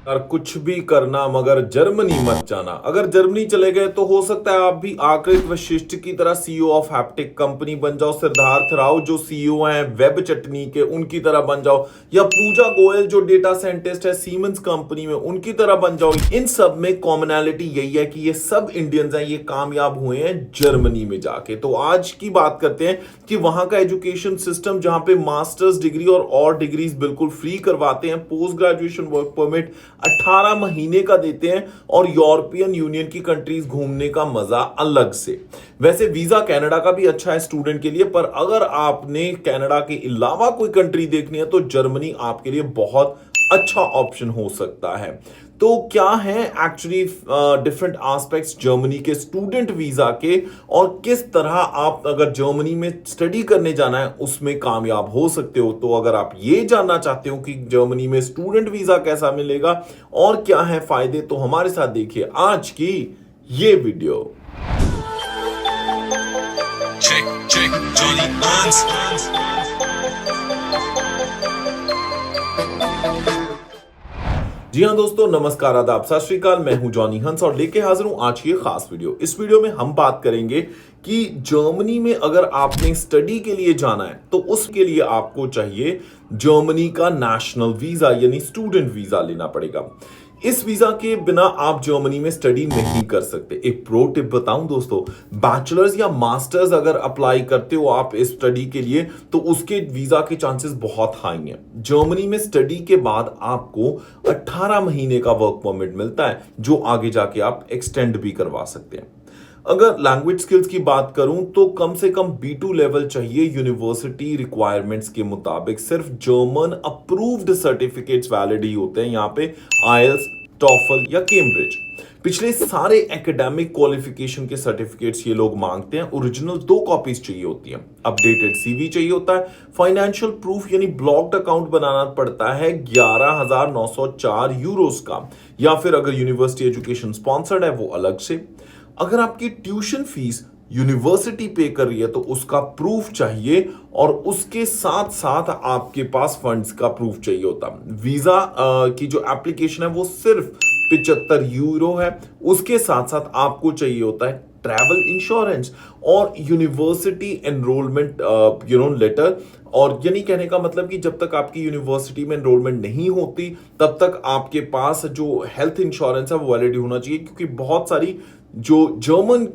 और कुछ भी करना मगर जर्मनी मत जाना। अगर जर्मनी चले गए तो हो सकता है आप भी आकृत वशिष्ठ की तरह सीईओ ऑफ हैप्टिक कंपनी बन जाओ, सिद्धार्थ राव जो सीईओ हैं वेब चटनी के उनकी तरह बन जाओ, या पूजा गोयल जो डेटा साइंटिस्ट है सीमेंस कंपनी में उनकी तरह बन जाओ। इन सब में कॉमनैलिटी यही है कि ये सब इंडियंस हैं, ये कामयाब हुए हैं जर्मनी में जाके। तो आज की बात करते हैं कि वहां का एजुकेशन सिस्टम जहां पे मास्टर्स डिग्री और डिग्रीज बिल्कुल फ्री करवाते हैं, पोस्ट ग्रेजुएशन वर्क परमिट 18 महीने का देते हैं, और यूरोपियन यूनियन की कंट्रीज घूमने का मजा अलग से। वैसे वीजा कनाडा का भी अच्छा है स्टूडेंट के लिए, पर अगर आपने कनाडा के अलावा कोई कंट्री देखनी है तो जर्मनी आपके लिए बहुत अच्छा ऑप्शन हो सकता है। तो क्या है एक्चुअली डिफरेंट एस्पेक्ट्स जर्मनी के स्टूडेंट वीजा के, और किस तरह आप अगर जर्मनी में स्टडी करने जाना है उसमें कामयाब हो सकते हो। तो अगर आप ये जानना चाहते हो कि जर्मनी में स्टूडेंट वीजा कैसा मिलेगा और क्या है फायदे, तो हमारे साथ देखिए आज की ये वीडियो। check Johnny Hans। जी हाँ दोस्तों, नमस्कार, आदाब, सत श्री अकाल। मैं हूं जॉनी हंस और लेके हाजिर हूं आज की खास वीडियो। इस वीडियो में हम बात करेंगे कि जर्मनी में अगर आपने स्टडी के लिए जाना है तो उसके लिए आपको चाहिए जर्मनी का नेशनल वीजा यानी स्टूडेंट वीजा लेना पड़ेगा। इस वीजा के बिना आप जर्मनी में स्टडी नहीं कर सकते। एक प्रो टिप बताऊं दोस्तों, बैचलर्स या मास्टर्स अगर अप्लाई करते हो आप इस स्टडी के लिए तो उसके वीजा के चांसेस बहुत हाई हैं। जर्मनी में स्टडी के बाद आपको 18 महीने का वर्क परमिट मिलता है जो आगे जाके आप एक्सटेंड भी करवा सकते हैं। अगर लैंग्वेज स्किल्स की बात करूं तो कम से कम B2 लेवल चाहिए। यूनिवर्सिटी रिक्वायरमेंट्स के मुताबिक सिर्फ जर्मन अप्रूव्ड सर्टिफिकेट्स वैलिड ही होते हैं यहाँ पे, आईएलटीएस, टॉफल या कैम्ब्रिज। पिछले सारे एकेडमिक क्वालिफिकेशन के सर्टिफिकेट्स ये लोग मांगते हैं। ओरिजिनल 2 कॉपीज चाहिए होती हैं। अपडेटेड सीवी चाहिए होता है। फाइनेंशियल प्रूफ यानी ब्लॉक्ड अकाउंट बनाना पड़ता है 11,904 यूरोस का, या फिर अगर यूनिवर्सिटी एजुकेशन स्पॉन्सर्ड है वो अलग से। अगर आपकी ट्यूशन फीस यूनिवर्सिटी पे कर रही है तो उसका प्रूफ चाहिए, और उसके साथ साथ आपके पास फंड्स का प्रूफ चाहिए होता है। वीजा की जो एप्लीकेशन है वो सिर्फ 75 यूरो है। उसके साथ साथ आपको चाहिए होता है ट्रैवल इंश्योरेंस और यूनिवर्सिटी एनरोलमेंट लेटर। और यानी कहने का मतलब कि जब तक आपकी यूनिवर्सिटी में एनरोलमेंट नहीं होती तब तक आपके पास जो हेल्थ इंश्योरेंस है वो वैलिड होना चाहिए, क्योंकि बहुत सारी जो जर्मनी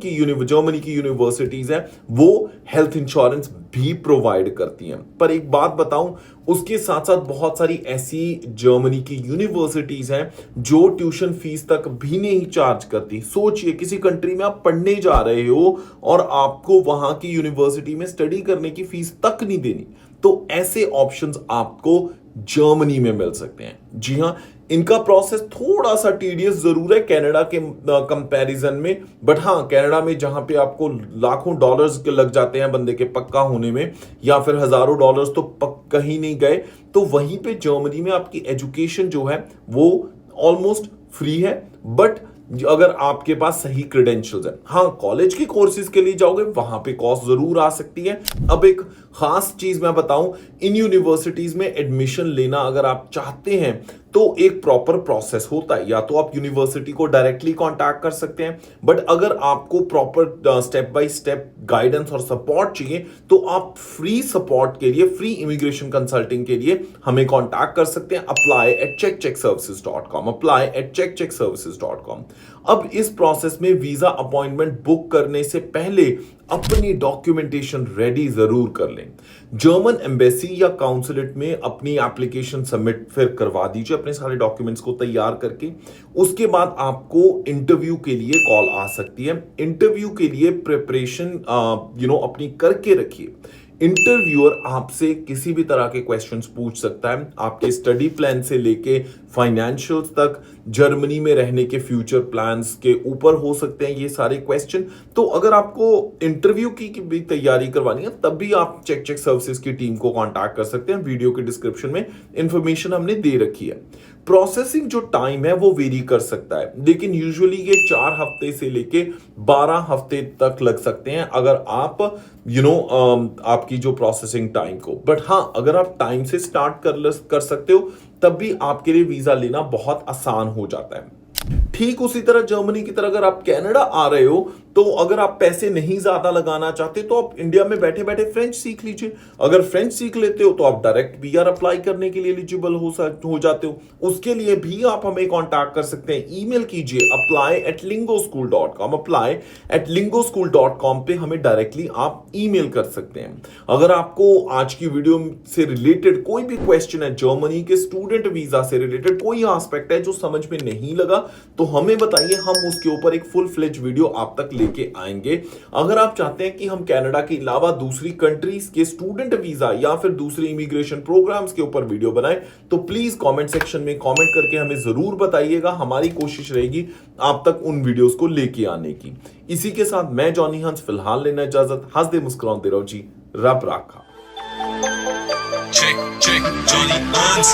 की यूनिवर्सिटीज हैं वो हेल्थ इंश्योरेंस भी प्रोवाइड करती हैं। पर एक बात बताऊं, उसके साथ साथ बहुत सारी ऐसी जर्मनी की यूनिवर्सिटीज हैं जो ट्यूशन फीस तक भी नहीं चार्ज करती। सोचिए किसी कंट्री में आप पढ़ने जा रहे हो और आपको वहां की यूनिवर्सिटी में स्टडी करने की फीस तक नहीं देनी, तो ऐसे ऑप्शंस आपको जर्मनी में मिल सकते हैं। जी हां, इनका प्रोसेस थोड़ा सा टीडियस जरूर है कनाडा के कंपैरिजन में, बट हाँ कनाडा में जहां पे आपको लाखों डॉलर्स के लग जाते हैं बंदे के पक्का होने में, या फिर हजारों डॉलर्स तो पक्का ही नहीं गए, तो वहीं पे जर्मनी में आपकी एजुकेशन जो है वो ऑलमोस्ट फ्री है। बट अगर आपके पास सही क्रेडेंशियल्स है, हाँ कॉलेज की कोर्सेज के लिए जाओगे वहां पे कॉस्ट जरूर आ सकती है। अब एक खास चीज मैं बताऊं, इन यूनिवर्सिटीज में एडमिशन लेना अगर आप चाहते हैं तो एक प्रॉपर प्रोसेस होता है। या तो आप यूनिवर्सिटी को डायरेक्टली कांटेक्ट कर सकते हैं, बट अगर आपको proper step by step guidance और सपोर्ट चाहिए तो आप फ्री सपोर्ट के लिए, फ्री इमिग्रेशन कंसल्टिंग के लिए हमें कांटेक्ट कर सकते हैं। apply@checkcheckservices.com, apply@checkcheckservices.com। अब इस प्रोसेस में वीजा अपॉइंटमेंट बुक करने से पहले अपनी डॉक्यूमेंटेशन रेडी जरूर कर लें। जर्मन एम्बेसी या काउंसुलेट में अपनी एप्लीकेशन सबमिट फिर करवा दीजिए अपने सारे डॉक्यूमेंट्स को तैयार करके। उसके बाद आपको इंटरव्यू के लिए कॉल आ सकती है। इंटरव्यू के लिए प्रिपरेशन अपनी करके रखिए। इंटरव्यूअर आपसे किसी भी तरह के क्वेश्चंस पूछ सकता है, आपके स्टडी प्लान से लेके फाइनेंशियल्स तक, जर्मनी में रहने के फ्यूचर प्लान्स के ऊपर हो सकते हैं ये सारे क्वेश्चन। तो अगर आपको इंटरव्यू की भी तैयारी करवानी है तब भी आप चेक सर्विसेज की टीम को कांटेक्ट कर सकते हैं। वीडियो के डिस्क्रिप्शन में इंफॉर्मेशन हमने दे रखी है। प्रोसेसिंग जो टाइम है वो वेरी कर सकता है, लेकिन यूजुअली ये 4 हफ्ते से लेके 12 हफ्ते तक लग सकते हैं अगर आप आपकी जो प्रोसेसिंग टाइम को। बट हाँ, अगर आप टाइम से स्टार्ट कर सकते हो तब भी आपके लिए वीजा लेना बहुत आसान हो जाता है। ठीक उसी तरह जर्मनी की तरह अगर आप कनाडा आ रहे हो तो अगर आप पैसे नहीं ज्यादा लगाना चाहते तो आप इंडिया में बैठे बैठे फ्रेंच सीख लीजिए। अगर फ्रेंच सीख लेते हो तो आप डायरेक्ट पीआर अप्लाई करने के लिए एलिजिबल हो जाते हो। उसके लिए भी आप हमें कांटेक्ट कर सकते हैं। ईमेल कीजिए apply@lingoschool.com, apply@lingoschool.com पे हमें डायरेक्टली आप ईमेल कर सकते हैं। अगर आपको आज की वीडियो से रिलेटेड कोई भी क्वेश्चन है, जर्मनी के स्टूडेंट वीजा से रिलेटेड कोई एस्पेक्ट है जो समझ में नहीं लगा, तो हमें बताइए, हम उसके ऊपर एक फुल फ्लेज वीडियो आप तक लेके आएंगे। अगर आप चाहते हैं कि हम कनाडा के अलावा दूसरी कंट्रीज के स्टूडेंट वीजा या फिर दूसरे इमिग्रेशन प्रोग्राम्स के ऊपर वीडियो बनाएं तो प्लीज कमेंट सेक्शन में कमेंट करके हमें जरूर बताइएगा। हमारी कोशिश रहेगी आप तक उन वीडियोस को लेके आने की। इसी के साथ मैं जॉनी हंस फिलहाल लेना इजाजत। हंसदे मुस्कुराते रहो जी, रब राखा। Check, Johnny Hans.